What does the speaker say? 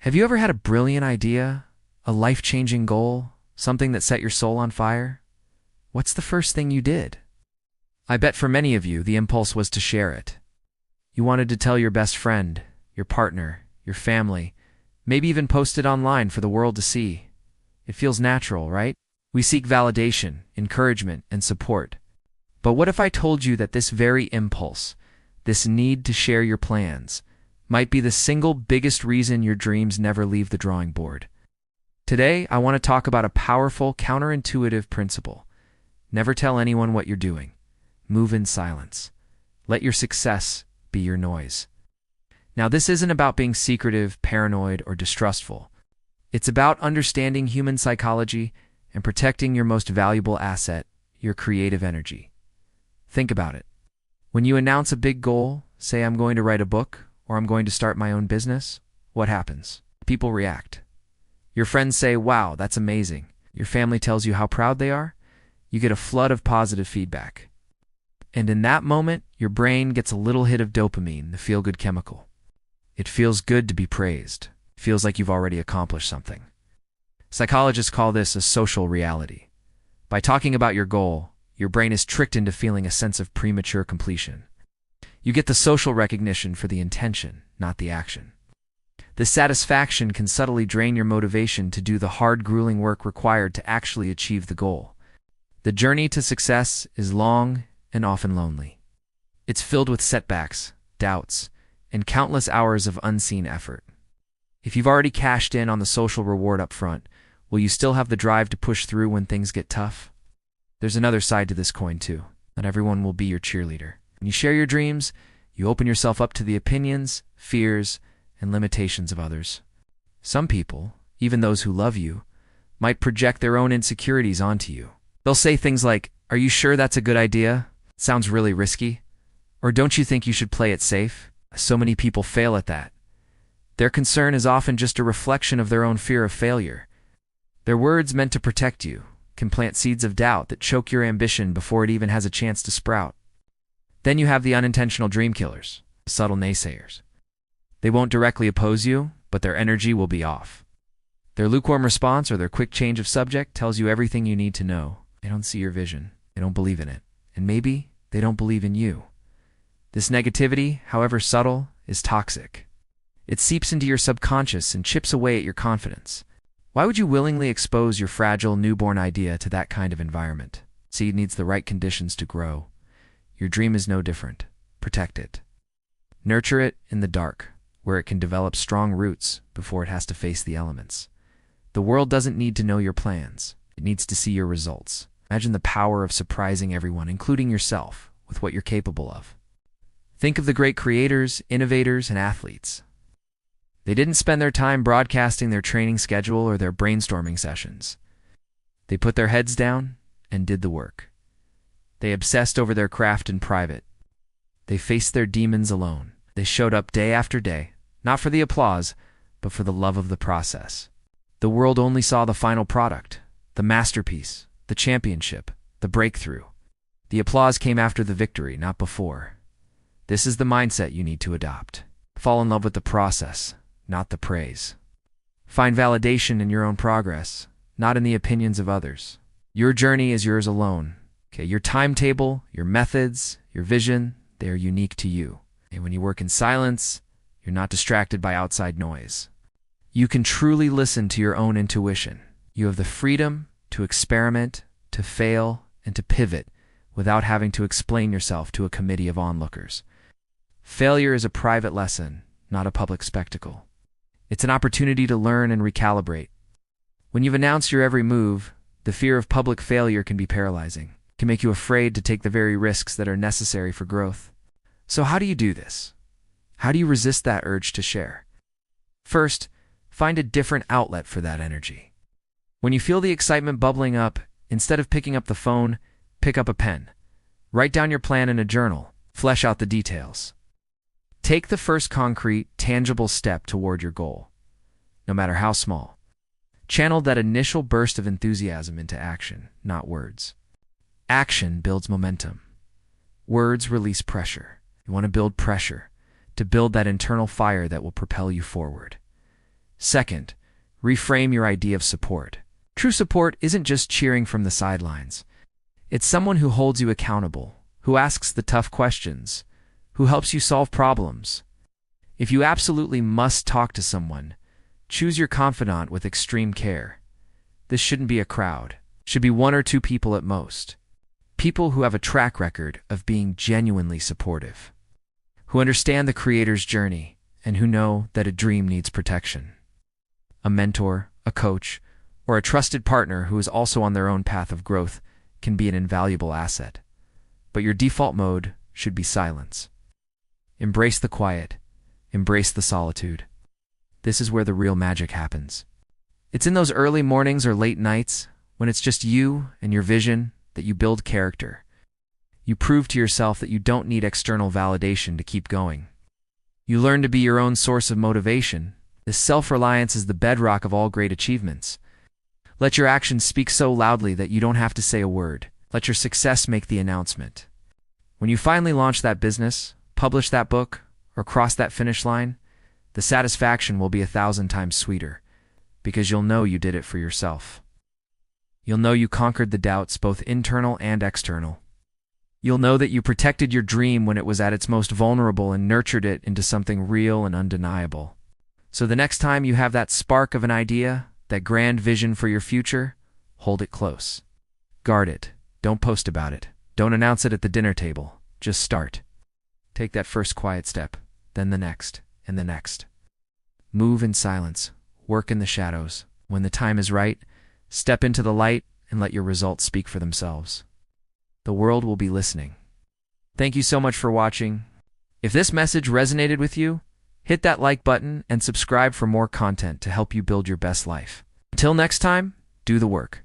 Have you ever had a brilliant idea, a life-changing goal, something that set your soul on fire? What's the first thing you did? I bet for many of you, the impulse was to share it. You wanted to tell your best friend, your partner, your family, maybe even post it online for the world to see. It feels natural, right? We seek validation, encouragement, and support. But what if I told you that this very impulse, this need to share your plans, might be the single biggest reason your dreams never leave the drawing board? Today, I want to talk about a powerful, counterintuitive principle. Never tell anyone what you're doing. Move in silence. Let your success be your noise. Now, this isn't about being secretive, paranoid, or distrustful. It's about understanding human psychology and protecting your most valuable asset, your creative energy. Think about it. When you announce a big goal, say I'm going to write a book or I'm going to start my own business, what happens? People react. Your friends say, wow, that's amazing. Your family tells you how proud they are. You get a flood of positive feedback. And in that moment, your brain gets a little hit of dopamine, the feel-good chemical. It feels good to be praised. It feels like you've already accomplished something. Psychologists call this a social reality. By talking about your goal, your brain is tricked into feeling a sense of premature completion. You get the social recognition for the intention, not the action. This satisfaction can subtly drain your motivation to do the hard, grueling work required to actually achieve the goal. The journey to success is long and often lonely. It's filled with setbacks, doubts, and countless hours of unseen effort. If you've already cashed in on the social reward up front, will you still have the drive to push through when things get tough? There's another side to this coin too. Not everyone will be your cheerleader. When you share your dreams, you open yourself up to the opinions, fears, and limitations of others. Some people, even those who love you, might project their own insecurities onto you. They'll say things like, "Are you sure that's a good idea? It sounds really risky." Or "Don't you think you should play it safe?" So many people fail at that. Their concern is often just a reflection of their own fear of failure. Their words meant to protect you can plant seeds of doubt that choke your ambition before it even has a chance to sprout. Then you have the unintentional dream killers, subtle naysayers. They won't directly oppose you, but their energy will be off. Their lukewarm response or their quick change of subject tells you everything you need to know. They don't see your vision. They don't believe in it. And maybe they don't believe in you. This negativity, however subtle, is toxic. It seeps into your subconscious and chips away at your confidence. Why would you willingly expose your fragile, newborn idea to that kind of environment? Seed needs the right conditions to grow. Your dream is no different. Protect it. Nurture it in the dark, where it can develop strong roots before it has to face the elements. The world doesn't need to know your plans. It needs to see your results. Imagine the power of surprising everyone, including yourself, with what you're capable of. Think of the great creators, innovators, and athletes. They didn't spend their time broadcasting their training schedule or their brainstorming sessions. They put their heads down and did the work. They obsessed over their craft in private. They faced their demons alone. They showed up day after day, not for the applause, but for the love of the process. The world only saw the final product, the masterpiece, the championship, the breakthrough. The applause came after the victory, not before. This is the mindset you need to adopt. Fall in love with the process, not the praise. Find validation in your own progress, not in the opinions of others. Your journey is yours alone. Okay, your timetable, your methods, your vision, they are unique to you. And when you work in silence, you're not distracted by outside noise. You can truly listen to your own intuition. You have the freedom to experiment, to fail, and to pivot without having to explain yourself to a committee of onlookers. Failure is a private lesson, not a public spectacle. It's an opportunity to learn and recalibrate. When you've announced your every move, the fear of public failure can be paralyzing. It can make you afraid to take the very risks that are necessary for growth. So how do you do this? How do you resist that urge to share? First, find a different outlet for that energy. When you feel the excitement bubbling up, instead of picking up the phone, pick up a pen. Write down your plan in a journal. Flesh out the details. Take the first concrete, tangible step toward your goal, no matter how small. Channel that initial burst of enthusiasm into action, not words. Action builds momentum. Words release pressure. You want to build pressure, to build that internal fire that will propel you forward. Second, reframe your idea of support. True support isn't just cheering from the sidelines. It's someone who holds you accountable, who asks the tough questions, who helps you solve problems. If you absolutely must talk to someone, choose your confidant with extreme care. This shouldn't be a crowd. It should be one or two people at most. People who have a track record of being genuinely supportive, who understand the creator's journey, and who know that a dream needs protection. A mentor, a coach, or a trusted partner who is also on their own path of growth can be an invaluable asset. But your default mode should be silence. Embrace the quiet. Embrace the solitude. This is where the real magic happens. It's in those early mornings or late nights, when it's just you and your vision, that you build character. You prove to yourself that you don't need external validation to keep going. You learn to be your own source of motivation. This self-reliance is the bedrock of all great achievements. Let your actions speak so loudly that you don't have to say a word. Let your success make the announcement. When you finally launch that business, publish that book, or cross that finish line, the satisfaction will be 1,000 times sweeter, because you'll know you did it for yourself. You'll know you conquered the doubts, both internal and external. You'll know that you protected your dream when it was at its most vulnerable and nurtured it into something real and undeniable. So the next time you have that spark of an idea, that grand vision for your future, hold it close. Guard it. Don't post about it. Don't announce it at the dinner table. Just start. Take that first quiet step, then the next, and the next. Move in silence. Work in the shadows. When the time is right, step into the light and let your results speak for themselves. The world will be listening. Thank you so much for watching. If this message resonated with you, hit that like button and subscribe for more content to help you build your best life. Until next time, do the work.